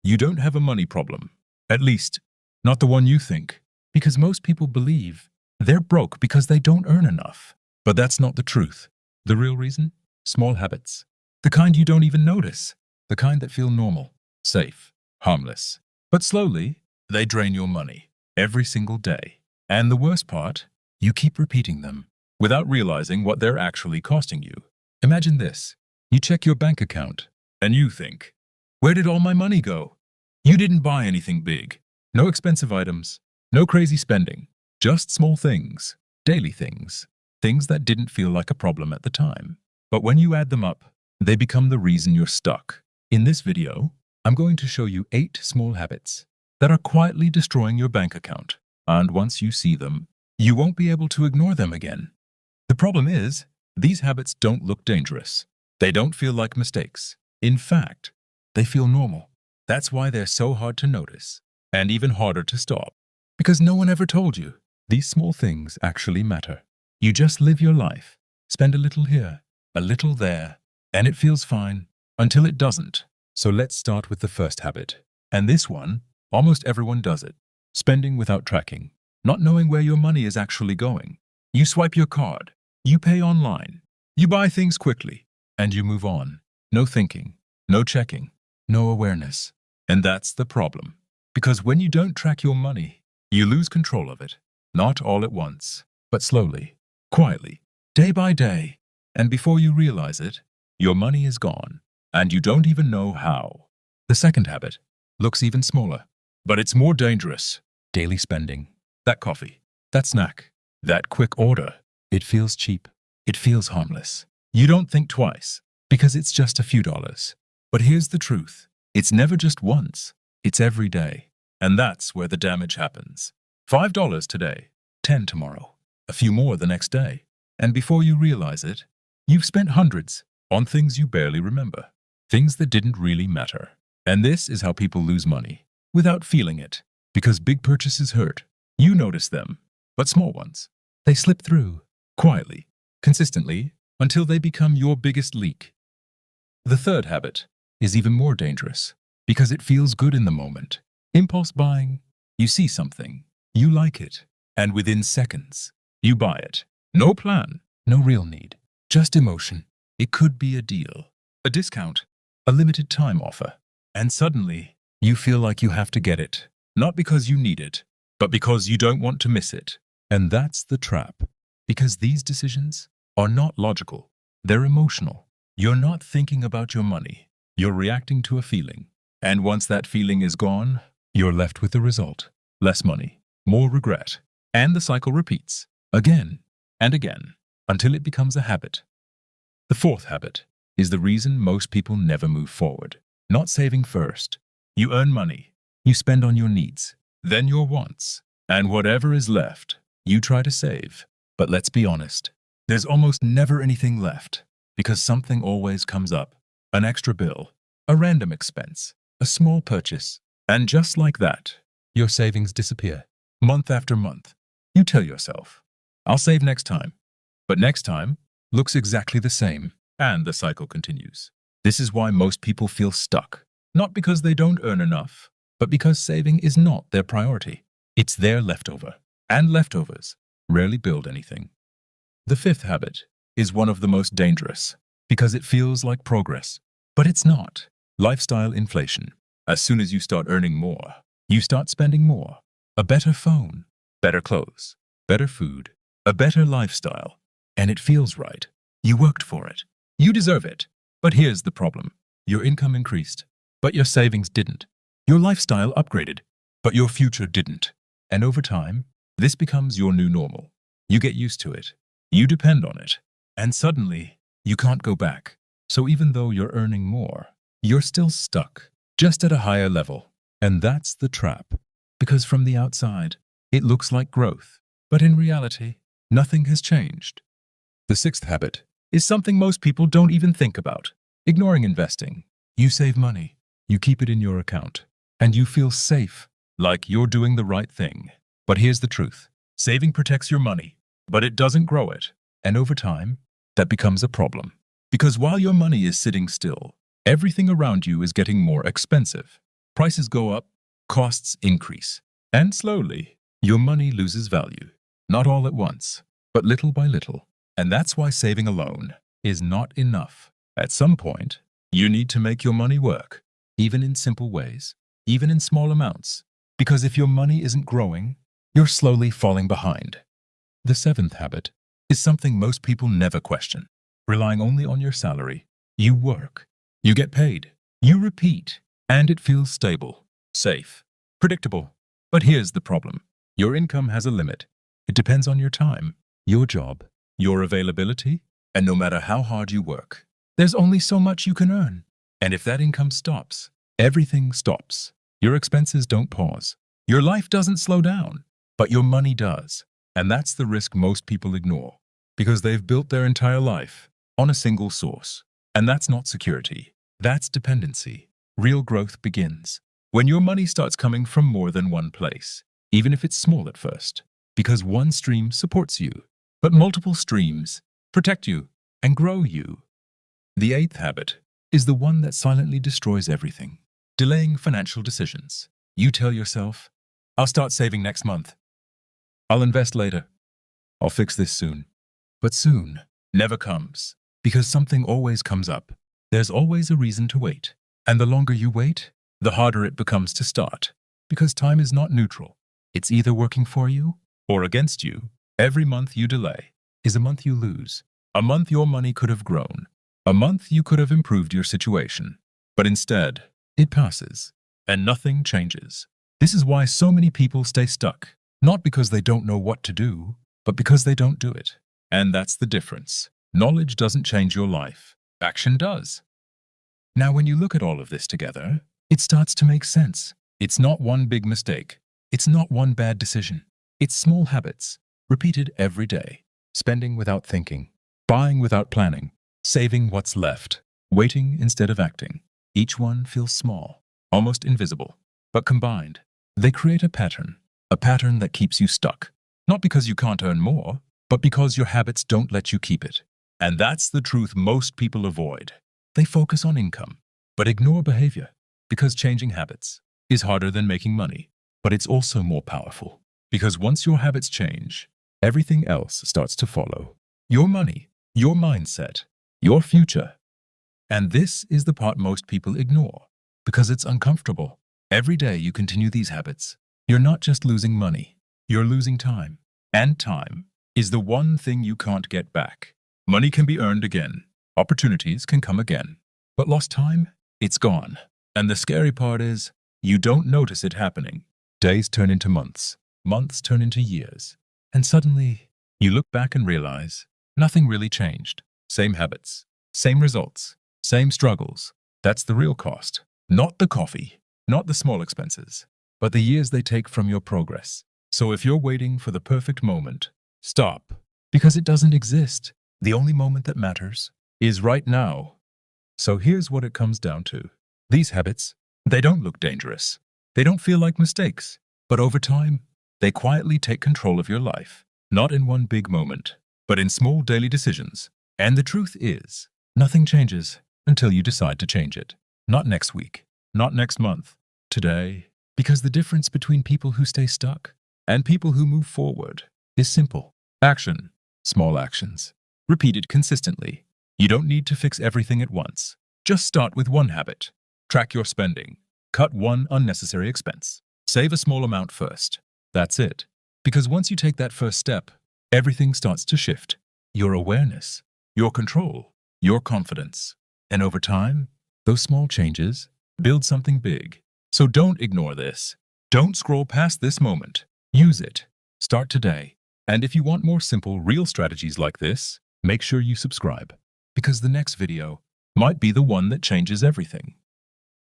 You don't have a money problem. At least, not the one you think. Because most people believe they're broke because they don't earn enough. But that's not the truth. The real reason? Small habits. The kind you don't even notice. The kind that feel normal, safe, harmless. But slowly, they drain your money. Every single day. And the worst part? You keep repeating them without realizing what they're actually costing you. Imagine this. You check your bank account, and you think, where did all my money go? You didn't buy anything big. No expensive items. No crazy spending. Just small things. Daily things. Things that didn't feel like a problem at the time. But when you add them up, they become the reason you're stuck. In this video, I'm going to show you 8 small habits that are quietly destroying your bank account. And once you see them, you won't be able to ignore them again. The problem is, these habits don't look dangerous. They don't feel like mistakes. In fact, they feel normal. That's why they're so hard to notice, and even harder to stop. Because no one ever told you these small things actually matter. You just live your life, spend a little here, a little there, and it feels fine until it doesn't. So let's start with the first habit. And this one, almost everyone does it. Spending without tracking, not knowing where your money is actually going. You swipe your card, you pay online, you buy things quickly, and you move on. No thinking, no checking, no awareness. And that's the problem. Because when you don't track your money, you lose control of it. Not all at once, but slowly, quietly, day by day. And before you realize it, your money is gone, and you don't even know how. The second habit looks even smaller, but it's more dangerous. Daily spending. That coffee, that snack, that quick order. It feels cheap. It feels harmless. You don't think twice, because it's just a few dollars. But here's the truth. It's never just once. It's every day. And that's where the damage happens. $5 today, 10 tomorrow, a few more the next day. And before you realize it, you've spent hundreds on things you barely remember. Things that didn't really matter. And this is how people lose money, without feeling it. Because big purchases hurt. You notice them. But small ones, they slip through, quietly, consistently, until they become your biggest leak. The third habit is even more dangerous, because it feels good in the moment. Impulse buying. You see something, you like it, and within seconds, you buy it. No plan, no real need, just emotion. It could be a deal, a discount, a limited time offer. And suddenly, you feel like you have to get it. Not because you need it, but because you don't want to miss it. And that's the trap. Because these decisions are not logical. They're emotional. You're not thinking about your money. You're reacting to a feeling. And once that feeling is gone, you're left with the result. Less money, more regret. And the cycle repeats again and again until it becomes a habit. The fourth habit is the reason most people never move forward. Not saving first. You earn money. You spend on your needs, then your wants. And whatever is left, you try to save. But let's be honest. There's almost never anything left because something always comes up. An extra bill, a random expense, a small purchase. And just like that, your savings disappear. Month after month, you tell yourself, I'll save next time. But next time looks exactly the same, and the cycle continues. This is why most people feel stuck. Not because they don't earn enough, but because saving is not their priority. It's their leftover. And leftovers rarely build anything. The fifth habit is one of the most dangerous because it feels like progress. But it's not. Lifestyle inflation. As soon as you start earning more, you start spending more. A better phone, better clothes, better food, a better lifestyle. And it feels right. You worked for it. You deserve it. But here's the problem. Your income increased, but your savings didn't. Your lifestyle upgraded, but your future didn't. And over time, this becomes your new normal. You get used to it. You depend on it. And suddenly, you can't go back. So even though you're earning more, you're still stuck, just at a higher level. And that's the trap. Because from the outside, it looks like growth. But in reality, nothing has changed. The sixth habit is something most people don't even think about. Ignoring investing. You save money. You keep it in your account. And you feel safe, like you're doing the right thing. But here's the truth. Saving protects your money, but it doesn't grow it. And over time, that becomes a problem. Because while your money is sitting still, everything around you is getting more expensive. Prices go up, costs increase, and slowly, your money loses value. Not all at once, but little by little. And that's why saving alone is not enough. At some point, you need to make your money work, even in simple ways, even in small amounts. Because if your money isn't growing, you're slowly falling behind. The seventh habit is something most people never question. Relying only on your salary. You work, you get paid, you repeat, and it feels stable, safe, predictable. But here's the problem. Your income has a limit. It depends on your time, your job, your availability, and no matter how hard you work, there's only so much you can earn. And if that income stops, everything stops. Your expenses don't pause. Your life doesn't slow down, but your money does. And that's the risk most people ignore, because they've built their entire life on a single source. And that's not security. That's dependency. Real growth begins when your money starts coming from more than one place, even if it's small at first, because one stream supports you, but multiple streams protect you and grow you. The eighth habit is the one that silently destroys everything. Delaying financial decisions. You tell yourself, I'll start saving next month. I'll invest later. I'll fix this soon. But soon never comes, because something always comes up. There's always a reason to wait. And the longer you wait, the harder it becomes to start, because time is not neutral. It's either working for you or against you. Every month you delay is a month you lose. A month your money could have grown. A month you could have improved your situation. But instead, it passes, and nothing changes. This is why so many people stay stuck, not because they don't know what to do, but because they don't do it. And that's the difference. Knowledge doesn't change your life. Action does. Now, when you look at all of this together, it starts to make sense. It's not one big mistake. It's not one bad decision. It's small habits, repeated every day. Spending without thinking, buying without planning, saving what's left, waiting instead of acting. Each one feels small, almost invisible, but combined, they create a pattern that keeps you stuck. Not because you can't earn more, but because your habits don't let you keep it. And that's the truth most people avoid. They focus on income, but ignore behavior, because changing habits is harder than making money. But it's also more powerful, because once your habits change, everything else starts to follow. Your money, your mindset, your future. And this is the part most people ignore, because it's uncomfortable. Every day you continue these habits, you're not just losing money, you're losing time. And time is the one thing you can't get back. Money can be earned again. Opportunities can come again. But lost time, it's gone. And the scary part is, you don't notice it happening. Days turn into months. Months turn into years. And suddenly, you look back and realize, nothing really changed. Same habits, same results, same struggles. That's the real cost. Not the coffee, not the small expenses, but the years they take from your progress. So if you're waiting for the perfect moment, stop, because it doesn't exist. The only moment that matters is right now. So here's what it comes down to. These habits, they don't look dangerous. They don't feel like mistakes. But over time, they quietly take control of your life. Not in one big moment, but in small daily decisions. And the truth is, nothing changes until you decide to change it. Not next week, not next month, today. Because the difference between people who stay stuck and people who move forward is simple. Action. Small actions. Repeated consistently. You don't need to fix everything at once. Just start with one habit. Track your spending. Cut one unnecessary expense. Save a small amount first. That's it. Because once you take that first step, everything starts to shift. Your awareness, your control, your confidence. And over time, those small changes build something big. So don't ignore this. Don't scroll past this moment. Use it. Start today. And if you want more simple, real strategies like this, make sure you subscribe, because the next video might be the one that changes everything.